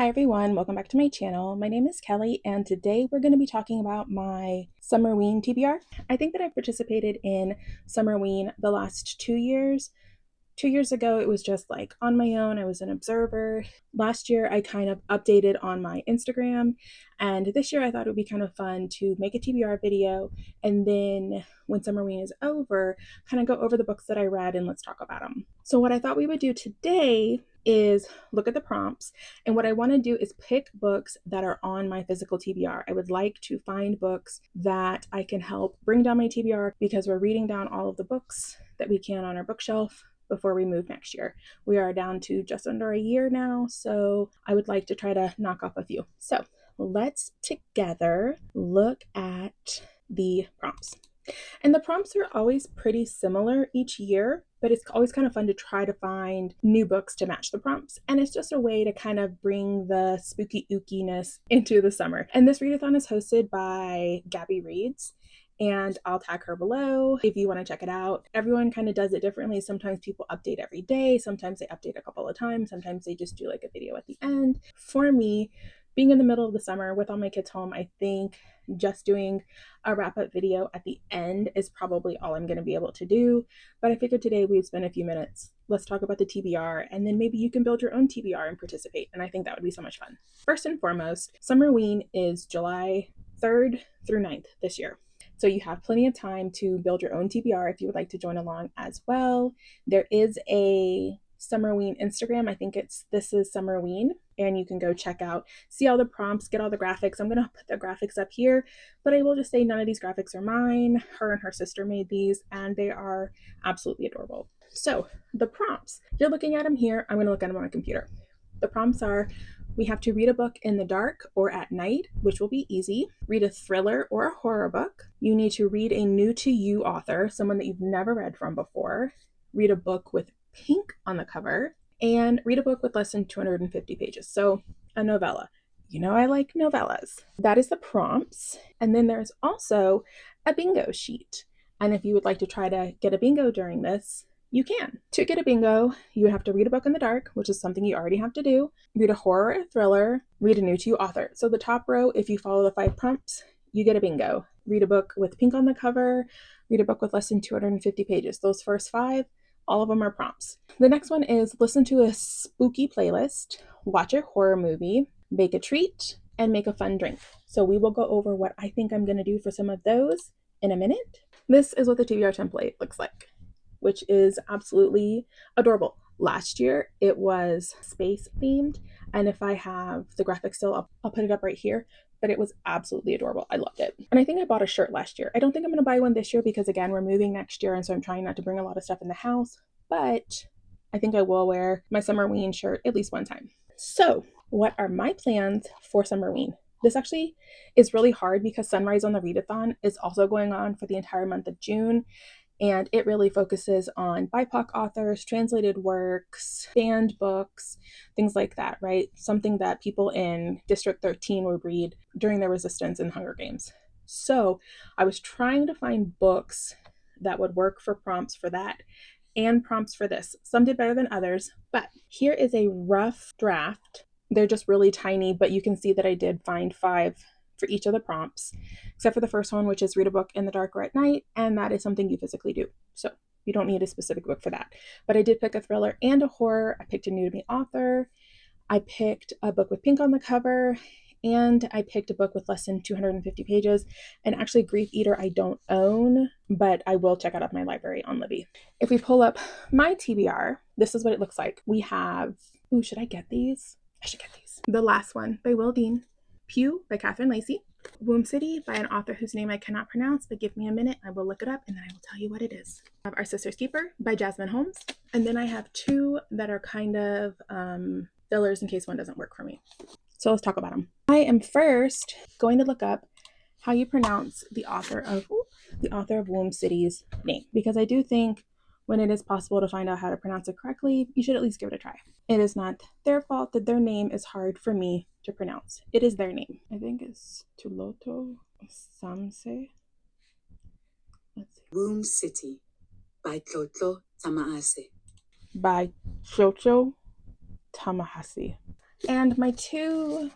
Hi everyone, welcome back to my channel. My name is Kelly and today we're going to be talking about my Summerween TBR. I think that I've participated in Summerween the last 2 years. 2 years ago, it was just like on my own. I was an observer. Last year, I kind of updated on my Instagram. And this year, I thought it would be kind of fun to make a TBR video. And then when Summerween is over, kind of go over the books that I read and let's talk about them. So what I thought we would do today is look at the prompts. And what I want to do is pick books that are on my physical TBR. I would like to find books that I can help bring down my TBR because we're reading down all of the books that we can on our bookshelf before we move next year. We are down to just under a year now, so I would like to try to knock off a few. So let's together look at the prompts. And the prompts are always pretty similar each year, but it's always kind of fun to try to find new books to match the prompts. And it's just a way to kind of bring the spooky ookiness into the summer. And this readathon is hosted by Gabby Reads. And I'll tag her below if you want to check it out. Everyone kind of does it differently. Sometimes people update every day. Sometimes they update a couple of times. Sometimes they just do like a video at the end. For me, being in the middle of the summer with all my kids home, I think just doing a wrap-up video at the end is probably all I'm going to be able to do. But I figured today we'd spend a few minutes. Let's talk about the TBR, and then maybe you can build your own TBR and participate. And I think that would be so much fun. First and foremost, Summerween is July 3rd through 9th this year. So you have plenty of time to build your own TBR if you would like to join along as well. There is a Summerween Instagram. I think this is Summerween, and you can go check out, see all the prompts, get all the graphics. I'm going to put the graphics up here, but I will just say none of these graphics are mine. Her and her sister made these, and they are absolutely adorable. So the prompts, you're looking at them here. I'm going to look at them on my computer. The prompts are: we have to read a book in the dark or at night, which will be easy. Read a thriller or a horror book. You need to read a new to you author, someone that you've never read from before. Read a book with pink on the cover. And read a book with less than 250 pages. So a novella. You know I like novellas. That is the prompts. And then there's also a bingo sheet. And if you would like to try to get a bingo during this, you can. To get a bingo, you would have to read a book in the dark, which is something you already have to do. Read a horror or thriller. Read a new to you author. So the top row, if you follow the 5 prompts, you get a bingo. Read a book with pink on the cover. Read a book with less than 250 pages. Those first 5, all of them are prompts. The next one is listen to a spooky playlist, watch a horror movie, bake a treat, and make a fun drink. So we will go over what I think I'm going to do for some of those in a minute. This is what the TBR template looks like, which is absolutely adorable. Last year, it was space themed. And if I have the graphic still, I'll put it up right here. But it was absolutely adorable. I loved it. And I think I bought a shirt last year. I don't think I'm going to buy one this year because, again, we're moving next year. And so I'm trying not to bring a lot of stuff in the house. But I think I will wear my Summerween shirt at least one time. So what are my plans for Summerween? This actually is really hard because Sunrise on the Readathon is also going on for the entire month of June. And it really focuses on BIPOC authors, translated works, banned books, things like that, right? Something that people in District 13 would read during their resistance in Hunger Games. So I was trying to find books that would work for prompts for that and prompts for this. Some did better than others, but here is a rough draft. They're just really tiny, but you can see that I did find 5 for each of the prompts, except for the first one, which is read a book in the dark or at night, and that is something you physically do. So you don't need a specific book for that. But I did pick a thriller and a horror. I picked a new to me author. I picked a book with pink on the cover, and I picked a book with less than 250 pages. And actually, Grief Eater I don't own, but I will check out of my library on Libby. If we pull up my TBR, this is what it looks like. We have, should I get these? I should get these. The Last One by Will Dean. Pew by Catherine Lacey. Womb City by an author whose name I cannot pronounce, but give me a minute. I will look it up and then I will tell you what it is. I have Our Sister's Keeper by Jasmine Holmes. And then I have 2 that are kind of fillers in case one doesn't work for me. So let's talk about them. I am first going to look up how you pronounce the author of Womb City's name, because I do think when it is possible to find out how to pronounce it correctly, you should at least give it a try. It is not their fault that their name is hard for me to pronounce. It is their name. I think it's Tuloto Samse. Let's see. Womb City by Tlotlo Tamaase. By Chocho Tamahasi. And my two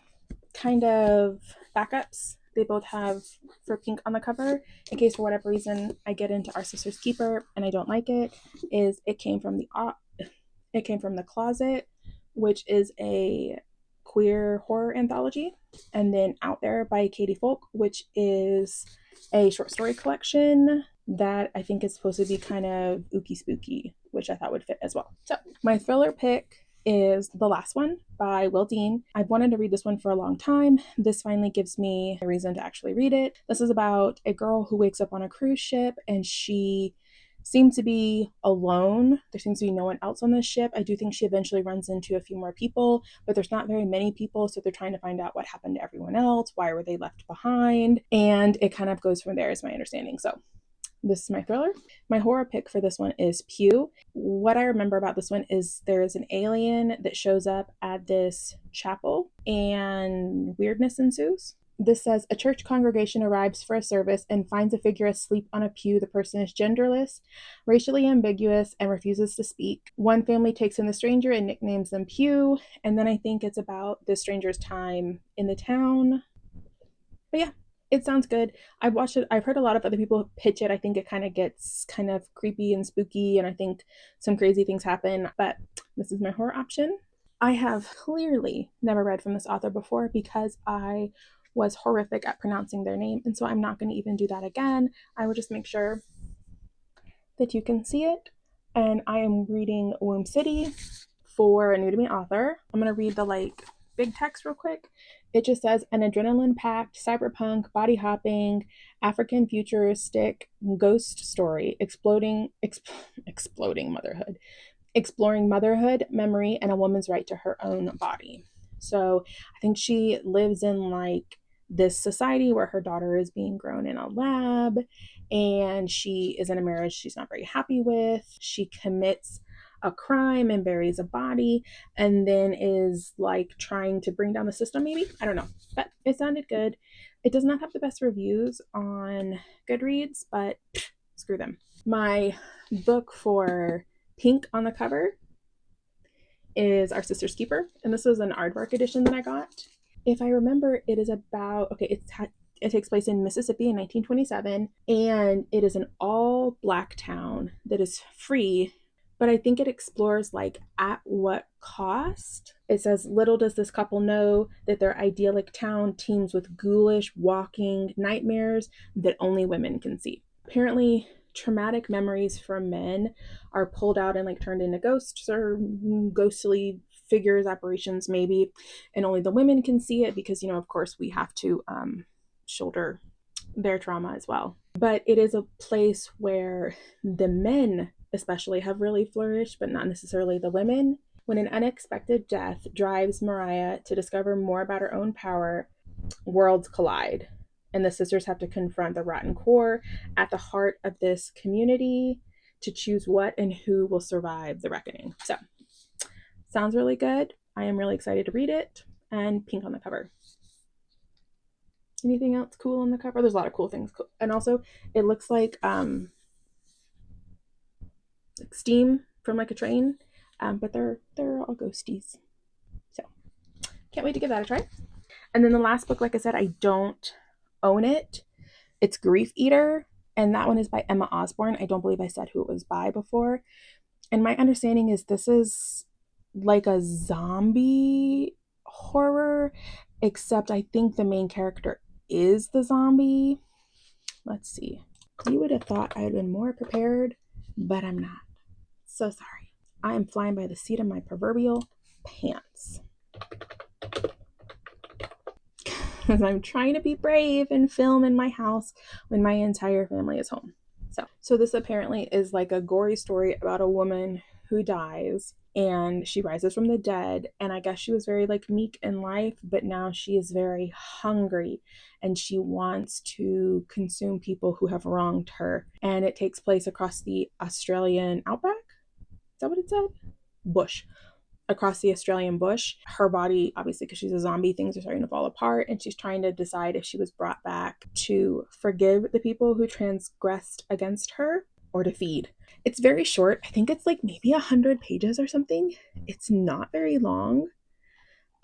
kind of backups, they both have for pink on the cover, in case for whatever reason I get into Our Sister's Keeper and I don't like it, is It Came from the Closet, which is a queer horror anthology, and then Out There by Katie Folk, which is a short story collection that I think is supposed to be kind of ooky spooky, which I thought would fit as well. So my thriller pick is The Last One by Will Dean. I've wanted to read this one for a long time. This finally gives me a reason to actually read it. This is about a girl who wakes up on a cruise ship and she seems to be alone. There seems to be no one else on this ship. I do think she eventually runs into a few more people, but there's not very many people, so they're trying to find out what happened to everyone else, why were they left behind, and it kind of goes from there, is my understanding. So this is my thriller. My horror pick for this one is Pew. What I remember about this one is there's an alien that shows up at this chapel and weirdness ensues. This says a church congregation arrives for a service and finds a figure asleep on a pew. The person is genderless, racially ambiguous, and refuses to speak. One family takes in the stranger and nicknames them Pew. And then I think it's about the stranger's time in the town. But yeah, it sounds good. I've watched it. I've heard a lot of other people pitch it. I think it kind of gets kind of creepy and spooky, and I think some crazy things happen. But this is my horror option. I have clearly never read from this author before because I was horrific at pronouncing their name, and so I'm not going to even do that again. I will just make sure that you can see it. And I am reading Womb City for a new to me author. I'm going to read the big text real quick. It just says an adrenaline packed cyberpunk body hopping African futuristic ghost story exploding motherhood, exploring motherhood, memory, and a woman's right to her own body. So I think she lives in this society where her daughter is being grown in a lab, and she is in a marriage she's not very happy with. She commits a crime and buries a body, and then is trying to bring down the system, maybe. I don't know. But it sounded good. It does not have the best reviews on Goodreads, but screw them. My book for pink on the cover is Our Sister's Keeper, and this is an aardvark edition that I got. If I remember, it is about it takes place in Mississippi in 1927, and it is an all black town that is free, but I think it explores at what cost. It says, little does this couple know that their idyllic town teems with ghoulish walking nightmares that only women can see. Apparently, traumatic memories from men are pulled out and turned into ghosts or ghostly figures, apparitions maybe, and only the women can see it because, of course we have to shoulder their trauma as well. But it is a place where the men especially have really flourished, but not necessarily the women. When an unexpected death drives Mariah to discover more about her own power, worlds collide, and the sisters have to confront the rotten core at the heart of this community to choose what and who will survive the reckoning. So, sounds really good. I am really excited to read it, and pink on the cover. Anything else cool on the cover? There's a lot of cool things. And also, it looks like steam from a train, but they're all ghosties. So, can't wait to give that a try. And then the last book, like I said, I don't own it. It's Grief Eater, and that one is by Emma Osborne. I don't believe I said who it was by before. And my understanding is this is a zombie horror, except I think the main character is the zombie. Let's see. You would have thought I had been more prepared, but I'm not. So sorry. I am flying by the seat of my proverbial pants. Because I'm trying to be brave and film in my house when my entire family is home. So this apparently is a gory story about a woman who dies and she rises from the dead, and I guess she was very meek in life, but now she is very hungry and she wants to consume people who have wronged her. And it takes place across the Australian outback. Is that what it said? Bush. Across the Australian bush. Her body, obviously because she's a zombie, things are starting to fall apart, and she's trying to decide if she was brought back to forgive the people who transgressed against her or to feed. It's very short. I think it's maybe 100 pages or something. It's not very long.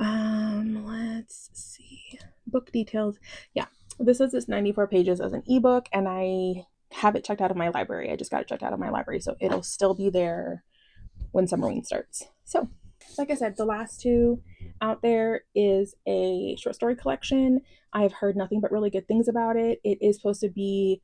Let's see. Book details. Yeah, this is 94 pages as an ebook, and I have it checked out of my library. I just got it checked out of my library, so it'll still be there when Summerween starts. So, like I said, the last two out there is a short story collection. I've heard nothing but really good things about it. It is supposed to be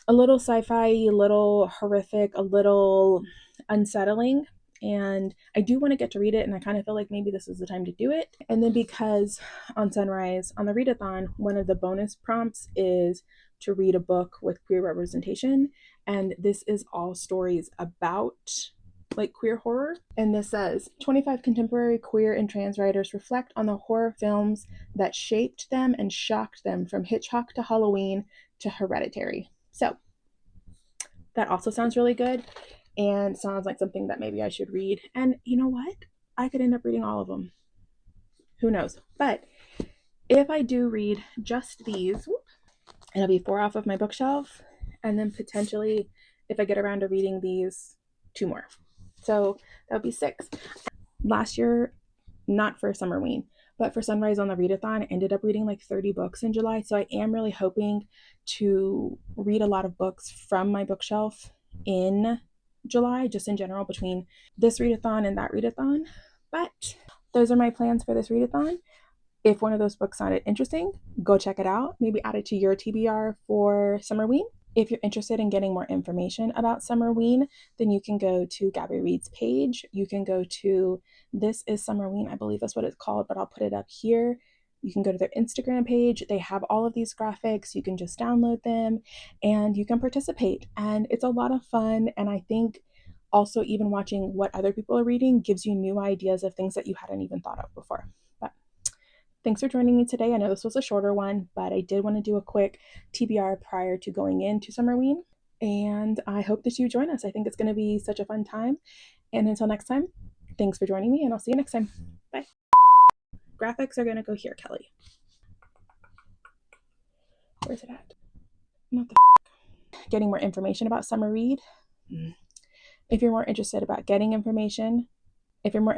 a little sci-fi, a little horrific, a little unsettling. And I do want to get to read it, and I kind of feel like maybe this is the time to do it. And then because on Sunrise, on the Readathon, one of the bonus prompts is to read a book with queer representation. And this is all stories about like queer horror. And this says 25 contemporary queer and trans writers reflect on the horror films that shaped them and shocked them, from Hitchcock to Halloween to Hereditary. So that also sounds really good and sounds like something that maybe I should read. And you know what? I could end up reading all of them. Who knows? But if I do read just these, it'll be 4 off of my bookshelf. And then potentially, if I get around to reading these, 2 more. So that would be 6. Last year, not for Summerween, but for Sunrise on the Readathon, I ended up reading like 30 books in July. So I am really hoping to read a lot of books from my bookshelf in July, just in general, between this Readathon and that Readathon. But those are my plans for this Readathon. If one of those books sounded interesting, go check it out. Maybe add it to your TBR for Summerween. If you're interested in getting more information about Summerween, then you can go to Gabby Reed's page. You can go to This is Summerween, I believe that's what it's called, but I'll put it up here. You can go to their Instagram page. They have all of these graphics. You can just download them and you can participate. And it's a lot of fun. And I think also, even watching what other people are reading gives you new ideas of things that you hadn't even thought of before. But thanks for joining me today. I know this was a shorter one, but I did want to do a quick TBR prior to going into Summerween. And I hope that you join us. I think it's going to be such a fun time. And until next time, thanks for joining me, and I'll see you next time. Bye. Graphics are going to go here, Kelly. Where's it at? What the Getting more information about Summer Read. If you're more interested about getting information, if you're more